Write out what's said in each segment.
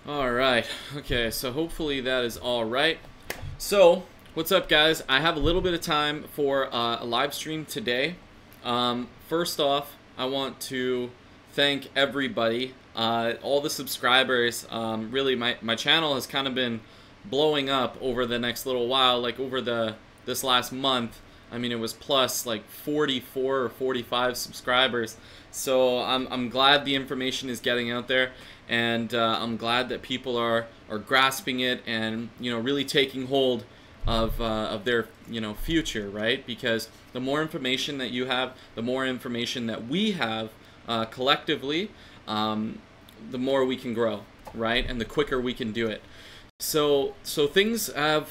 All right. Okay, so hopefully that is all right. So, what's up, guys? I have a little bit of time for a live stream today. First off, I want to thank everybody, all the subscribers. Really, my channel has kind of been blowing up over the next little while, like over this last month. I mean, it was plus like 44 or 45 subscribers. So I'm glad the information is getting out there, and I'm glad that people are grasping it and really taking hold of their future, right? Because the more information that you have, the more information that we have collectively, the more we can grow, right? And the quicker we can do it. So things have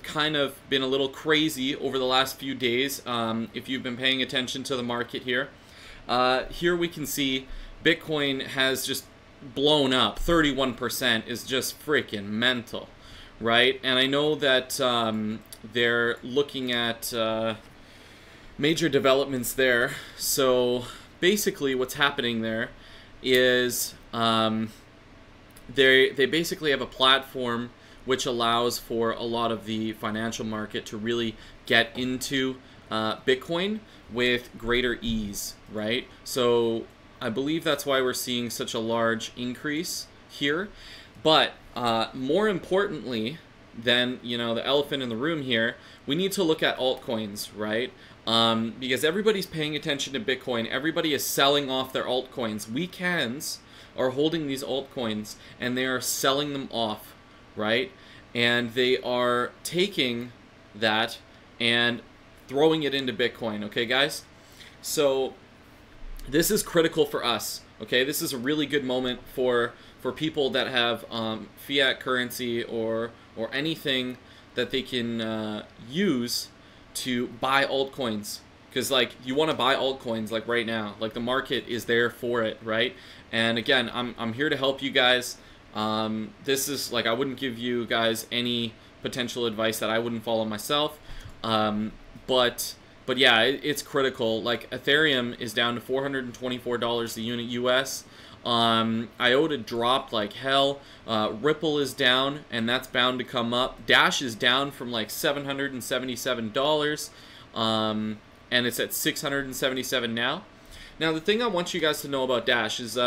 kind of been a little crazy over the last few days. If you've been paying attention to the market here, here we can see Bitcoin has just blown up. 31% is just freaking mental, right? And I know that they're looking at major developments there. So basically, what's happening there is they basically have a platform which allows for a lot of the financial market to really get into Bitcoin with greater ease, right? So I believe that's why we're seeing such a large increase here. But more importantly than the elephant in the room here, we need to look at altcoins, right? Because everybody's paying attention to Bitcoin. Everybody is selling off their altcoins. Weekends are holding these altcoins and they are selling them off, right? And they are taking that and throwing it into Bitcoin, okay, guys? So this is critical for us, okay? This is a really good moment for people that have fiat currency or anything that they can use to buy altcoins. Because, like, you want to buy altcoins, like, right now. Like, the market is there for it, right? And, again, I'm here to help you guys. This is, like, I wouldn't give you guys any potential advice that I wouldn't follow myself. But yeah, it's critical. Like, Ethereum is down to $424 a unit US. IOTA dropped like hell. Ripple is down, and that's bound to come up. Dash is down from, like, $777. And it's at $677 now. Now, the thing I want you guys to know about Dash is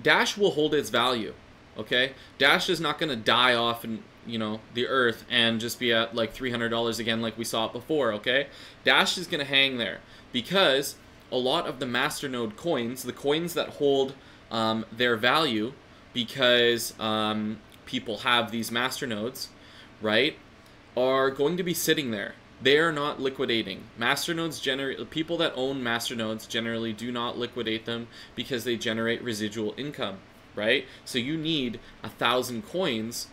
Dash will hold its value, okay? Dash is not going to die off in, the earth and just be at, like, $300 again like we saw it before, okay? Dash is going to hang there because a lot of the masternode coins, the coins that hold their value because people have these masternodes, right, are going to be sitting there. They are not liquidating. Masternodes people that own masternodes generally do not liquidate them because they generate residual income, right? So you need 1,000 coins,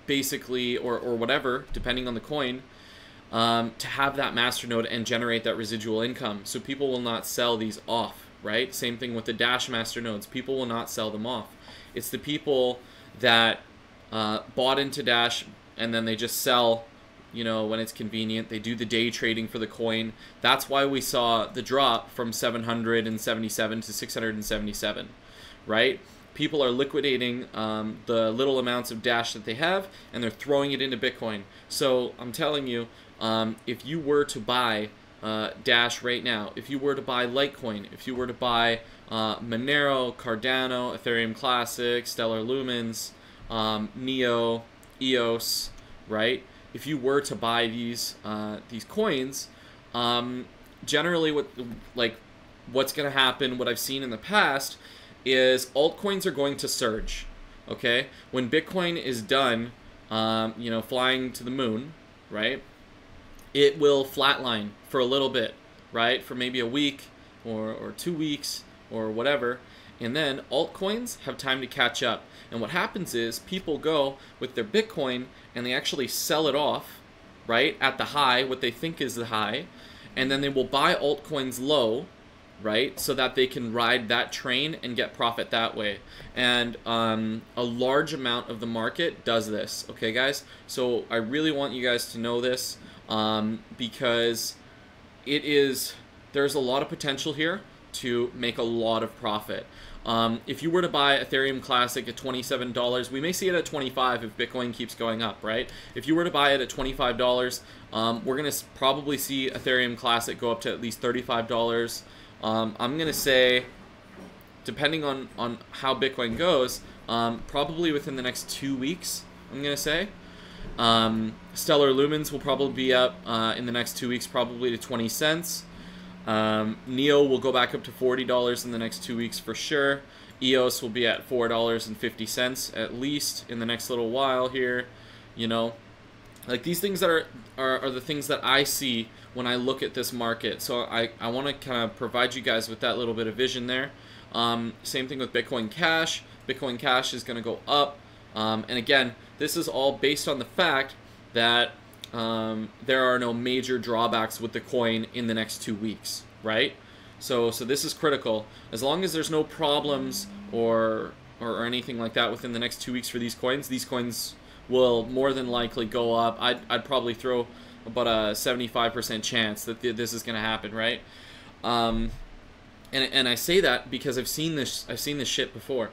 basically, or whatever, depending on the coin, to have that masternode and generate that residual income. So people will not sell these off, right? Same thing with the Dash masternodes. People will not sell them off. It's the people that bought into Dash and then they just sell when it's convenient. They do the day trading for the coin. That's why we saw the drop from 777 to 677, right? People are liquidating the little amounts of Dash that they have, and they're throwing it into Bitcoin. So I'm telling you, if you were to buy Dash right now, if you were to buy Litecoin, if you were to buy Monero, Cardano, Ethereum Classic, Stellar Lumens, Neo, EOS, right? If you were to buy these coins, generally what's going to happen, what I've seen in the past, is altcoins are going to surge. Okay, when Bitcoin is done, flying to the moon, right? It will flatline for a little bit, right? For maybe a week or 2 weeks or whatever. And then altcoins have time to catch up. And what happens is people go with their Bitcoin and they actually sell it off, right, at the high, what they think is the high. And then they will buy altcoins low, right, so that they can ride that train and get profit that way. And a large amount of the market does this, okay, guys? So I really want you guys to know this because there's a lot of potential here to make a lot of profit. If you were to buy Ethereum Classic at $27, we may see it at 25 if Bitcoin keeps going up, right? If you were to buy it at $25, we're going to probably see Ethereum Classic go up to at least $35. I'm going to say, depending on how Bitcoin goes, probably within the next 2 weeks, I'm going to say. Stellar Lumens will probably be up in the next 2 weeks, probably to 20 cents. Neo will go back up to $40 in the next 2 weeks for sure. EOS will be at $4.50 at least in the next little while here. You know, like these things that are the things that I see when I look at this market. So I want to kind of provide you guys with that little bit of vision there. Same thing with Bitcoin Cash. Bitcoin Cash is going to go up. And again, this is all based on the fact that there are no major drawbacks with the coin in the next 2 weeks, right? So this is critical. As long as there's no problems or anything like that within the next 2 weeks for these coins will more than likely go up. I'd probably throw about a 75% chance that this is going to happen, right? And I say that because I've seen this shit before,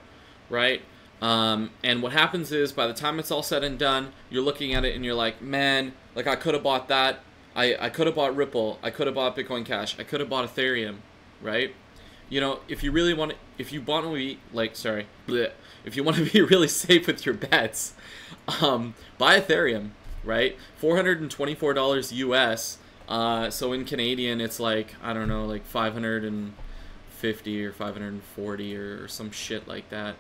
right? And what happens is, by the time it's all said and done, you're looking at it and you're like, man, like I could have bought that. I could have bought Ripple. I could have bought Bitcoin Cash. I could have bought Ethereum, right? You know, if you really want to, if you want to be if you want to be really safe with your bets, buy Ethereum, right? $424 US. So in Canadian, it's like, I don't know, like 550 or 540 or some shit like that.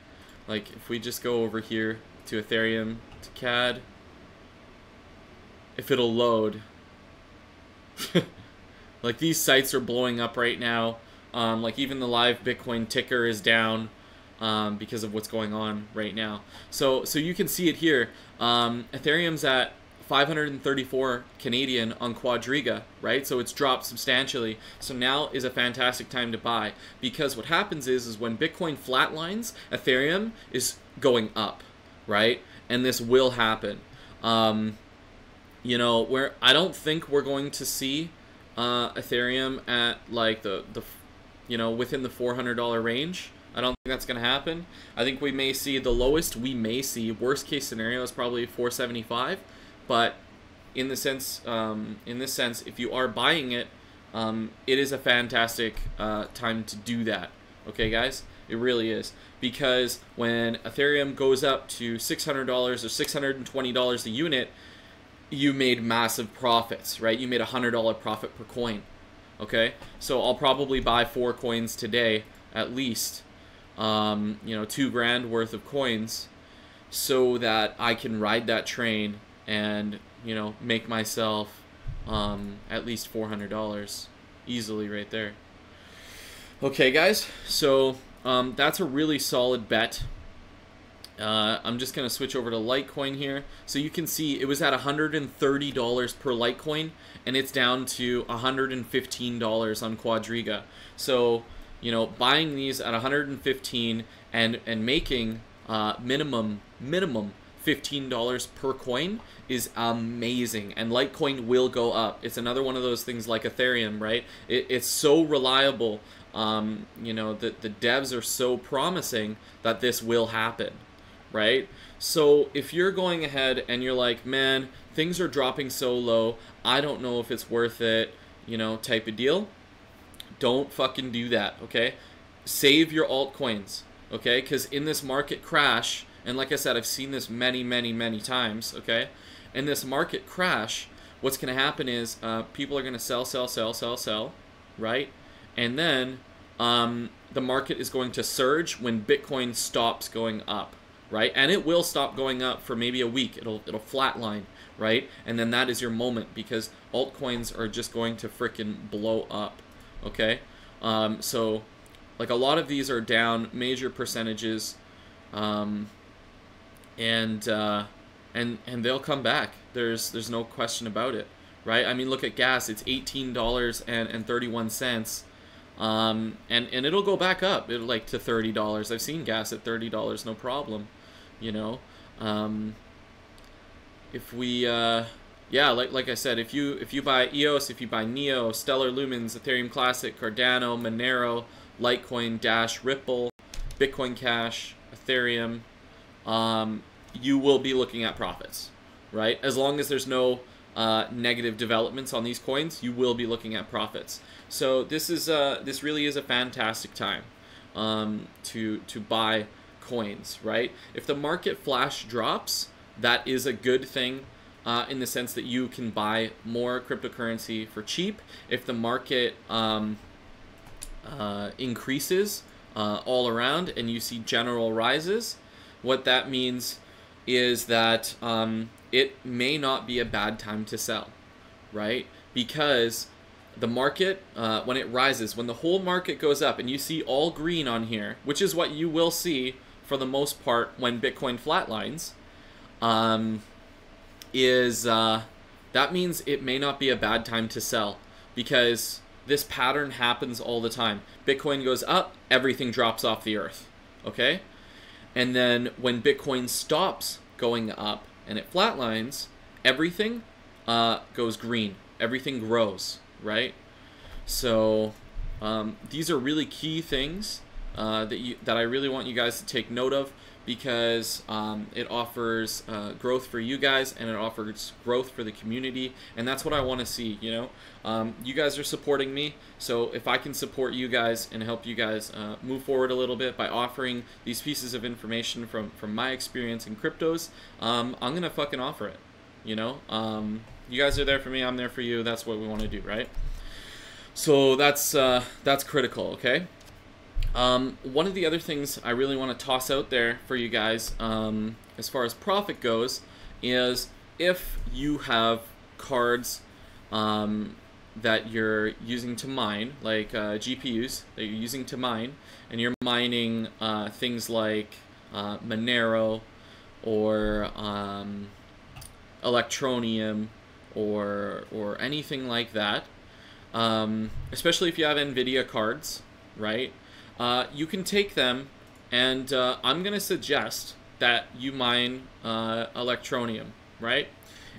Like, if we just go over here to Ethereum, to CAD, if it'll load. Like, these sites are blowing up right now. Like, even the live Bitcoin ticker is down because of what's going on right now. So you can see it here. Ethereum's at 534 Canadian on Quadriga, right? So it's dropped substantially. So now is a fantastic time to buy, because what happens is when Bitcoin flatlines, Ethereum is going up, right? And this will happen. You know, where I don't think we're going to see Ethereum at like the you know, within the $400 range. I don't think that's going to happen. I think we may see the lowest we may see, worst case scenario, is probably 475. But in this sense, if you are buying it, it is a fantastic time to do that. Okay, guys? It really is. Because when Ethereum goes up to $600 or $620 a unit, you made massive profits, right? You made a $100 profit per coin. Okay? So I'll probably buy 4 coins today, at least. You know, $2 grand worth of coins, so that I can ride that train and, you know, make myself at least $400 easily right there. Okay, guys, so that's a really solid bet. I'm just going to switch over to Litecoin here. So you can see it was at $130 per Litecoin, and it's down to $115 on Quadriga. So, you know, buying these at $115 and making minimum $15 per coin is amazing, and Litecoin will go up. It's another one of those things like Ethereum, right? It's so reliable. You know, the devs are so promising that this will happen, right? So if you're going ahead and you're like, man, things are dropping so low, I don't know if it's worth it, you know, type of deal, don't fucking do that, okay? Save your altcoins, okay? Because in this market crash, and like I said, I've seen this many times, okay? In this market crash, what's going to happen is people are going to sell, right? And then the market is going to surge when Bitcoin stops going up, right? And it will stop going up for maybe a week. It'll flatline, right? And then that is your moment, because altcoins are just going to freaking blow up, okay? So, like, a lot of these are down major percentages. And they'll come back. There's no question about it, right? I mean, look at gas. It's $18.31, and it'll go back up. It'll like to $30. I've seen gas at $30, no problem, you know. If we yeah, like I said, if you buy EOS, if you buy Neo, Stellar Lumens, Ethereum Classic, Cardano, Monero, Litecoin, Dash, Ripple, Bitcoin Cash, Ethereum, you will be looking at profits, right? As long as there's no negative developments on these coins, you will be looking at profits. So this really is a fantastic time to buy coins, right? If the market flash drops, that is a good thing in the sense that you can buy more cryptocurrency for cheap. If the market increases all around and you see general rises, what that means is that it may not be a bad time to sell, right? Because the market, when it rises, when the whole market goes up and you see all green on here, which is what you will see for the most part when Bitcoin flatlines, that means it may not be a bad time to sell, because this pattern happens all the time. Bitcoin goes up, everything drops off the earth, okay? And then when Bitcoin stops going up and it flatlines, everything goes green. Everything grows, right? So these are really key things that I really want you guys to take note of, because it offers growth for you guys, and it offers growth for the community, and that's what I want to see. You know, you guys are supporting me, so if I can support you guys and help you guys move forward a little bit by offering these pieces of information from my experience in cryptos, I'm gonna fucking offer it. You know, you guys are there for me, I'm there for you. That's what we want to do, right? So that's critical, okay? One of the other things I really want to toss out there for you guys, as far as profit goes, is if you have cards that you're using to mine, like GPUs that you're using to mine, and you're mining things like Monero or Electroneum or anything like that, especially if you have NVIDIA cards, right? You can take them, and I'm going to suggest that you mine Electroneum, right?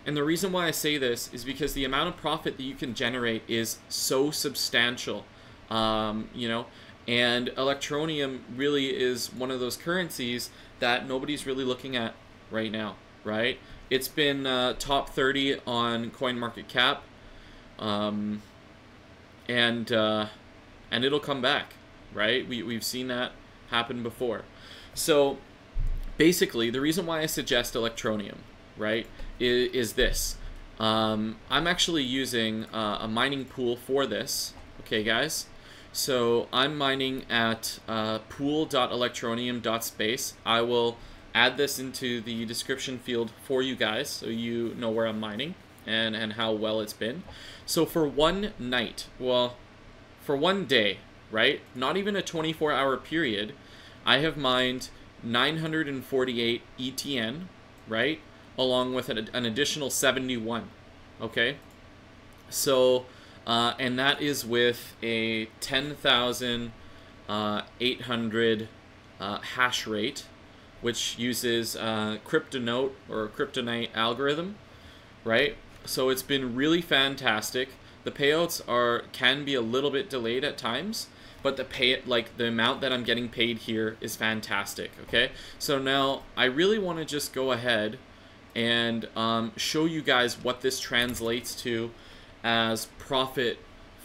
And the reason why I say this is because the amount of profit that you can generate is so substantial, you know, and Electroneum really is one of those currencies that nobody's really looking at right now, right? It's been top 30 on CoinMarketCap, and it'll come back. Right? We've seen that happen before. So basically, the reason why I suggest Electroneum, right, is this. I'm actually using a mining pool for this, okay, guys? So I'm mining at pool.electroneum.space. I will add this into the description field for you guys so you know where I'm mining and how well it's been. So for one night, well, for one day, right? Not even a 24-hour period, I have mined 948 ETN, right? Along with an additional 71, okay? So, and that is with a 10,800 hash rate, which uses Cryptonote or Kryptonite algorithm, right? So it's been really fantastic. The payouts can be a little bit delayed at times, but the amount that I'm getting paid here is fantastic, okay? So now I really want to just go ahead and show you guys what this translates to as profit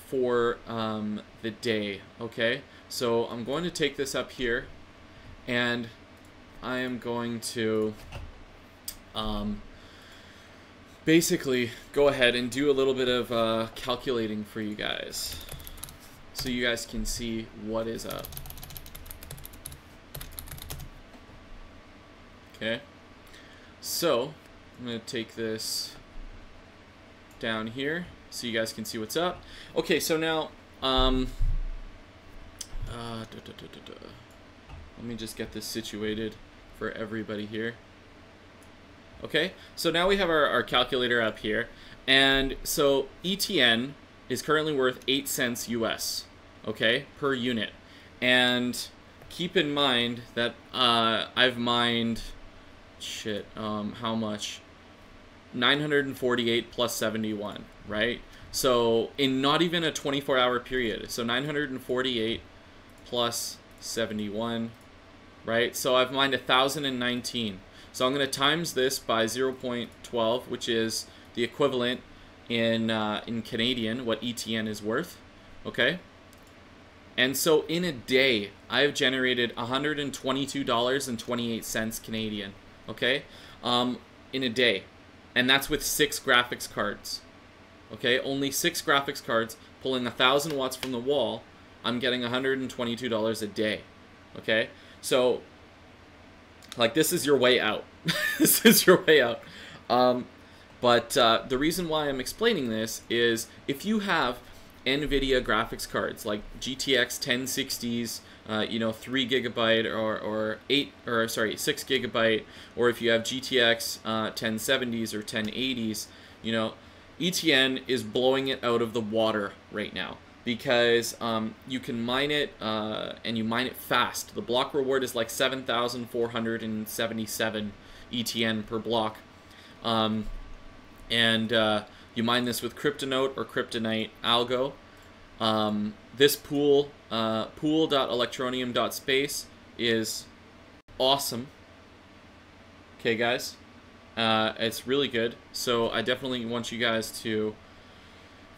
for the day, okay? So I'm going to take this up here, and I am going to basically go ahead and do a little bit of calculating for you guys, so you guys can see what is up. Okay, so I'm going to take this down here so you guys can see what's up. Okay, so now let me just get this situated for everybody here. Okay, so now we have our calculator up here, and so ETN is currently worth 8 cents US, okay, per unit. And keep in mind that I've mined, how much? 948 plus 71, right? So in not even a 24-hour period. So 948 plus 71 right? So I've mined 1,019. So I'm going to times this by 0.12, which is the equivalent in Canadian, what ETN is worth, okay? And so in a day, I have generated $122.28 Canadian, okay? In a day. And that's with 6 graphics cards, okay? Only 6 graphics cards, pulling 1,000 watts from the wall, I'm getting $122 a day, okay? So, like, this is your way out. This is your way out. But the reason why I'm explaining this is if you have NVIDIA graphics cards like GTX 1060s, you know, 3 gigabyte or 6 gigabyte, or if you have GTX 1070s or 1080s, you know, ETN is blowing it out of the water right now because you can mine it and you mine it fast. The block reward is like 7,477 ETN per block. You mine this with Cryptonote or Kryptonite algo. This pool, pool.electroneum.space, is awesome. Okay, guys, it's really good. So I definitely want you guys to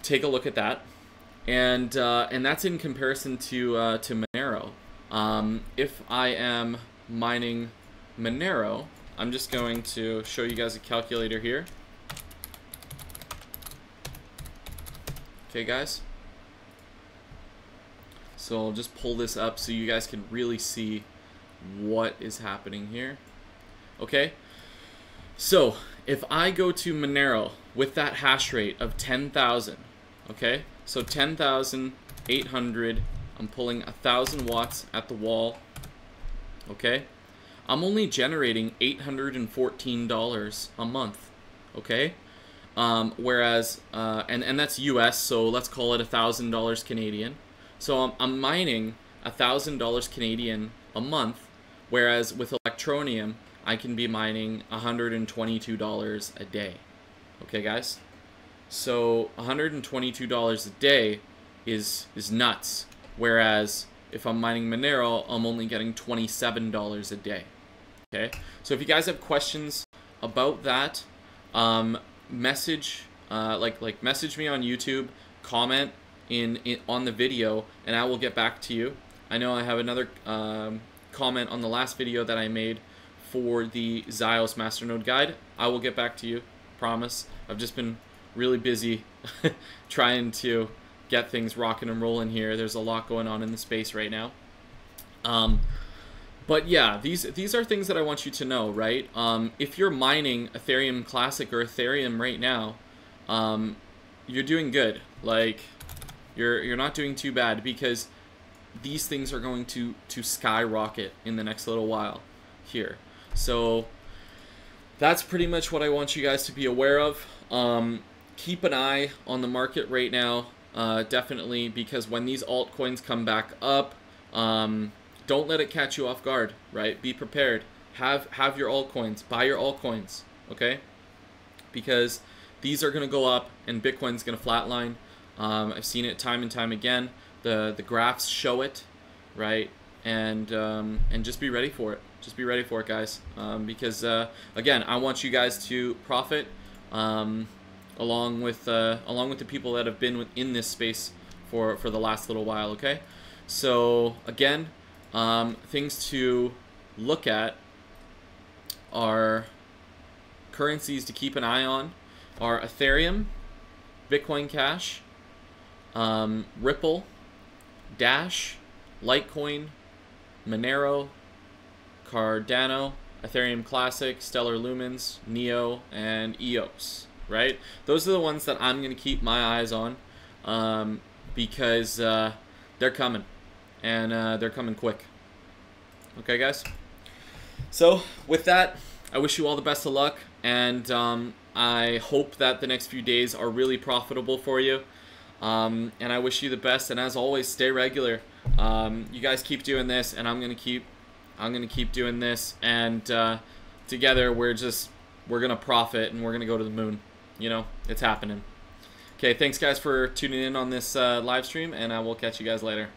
take a look at that, and that's in comparison to Monero. If I am mining Monero, I'm just going to show you guys a calculator here. Okay, guys. So I'll just pull this up so you guys can really see what is happening here. Okay. So if I go to Monero with that hash rate of 10,000, okay, so 10,800, I'm pulling 1,000 watts at the wall, okay, I'm only generating $814 a month, okay. Whereas, and that's US, so let's call it $1,000 Canadian. So I'm mining $1,000 Canadian a month, whereas with Electroneum, I can be mining $122 a day. Okay, guys? So $122 a day is nuts. Whereas if I'm mining Monero, I'm only getting $27 a day. Okay? So if you guys have questions about that, message message me on YouTube, comment on the video, and I will get back to you. I know I have another comment on the last video that I made for the Zios Masternode guide. I will get back to you, promise. I've just been really busy trying to get things rocking and rolling here. There's a lot going on in the space right now. But yeah, these are things that I want you to know, right? If you're mining Ethereum Classic or Ethereum right now, you're doing good. Like, you're not doing too bad, because these things are going to skyrocket in the next little while here. So that's pretty much what I want you guys to be aware of. Keep an eye on the market right now, definitely, because when these altcoins come back up, don't let it catch you off guard, right? Be prepared. Have your altcoins. Buy your altcoins, okay? Because these are going to go up and Bitcoin's going to flatline. I've seen it time and time again. The graphs show it, right? And just be ready for it. Just be ready for it, guys. Because again, I want you guys to profit, along with the people that have been in this space for the last little while. Okay, so again, things to look at are currencies to keep an eye on are Ethereum, Bitcoin Cash, Ripple, Dash, Litecoin, Monero, Cardano, Ethereum Classic, Stellar Lumens, Neo, and EOS, right? Those are the ones that I'm going to keep my eyes on, because they're coming, and they're coming quick. Okay, guys? So, with that, I wish you all the best of luck, and I hope that the next few days are really profitable for you, and I wish you the best, and as always, stay regular. You guys keep doing this, and I'm gonna keep doing this, and together we're gonna profit, and we're gonna go to the moon. You know, it's happening. Okay, thanks guys for tuning in on this live stream, and I will catch you guys later.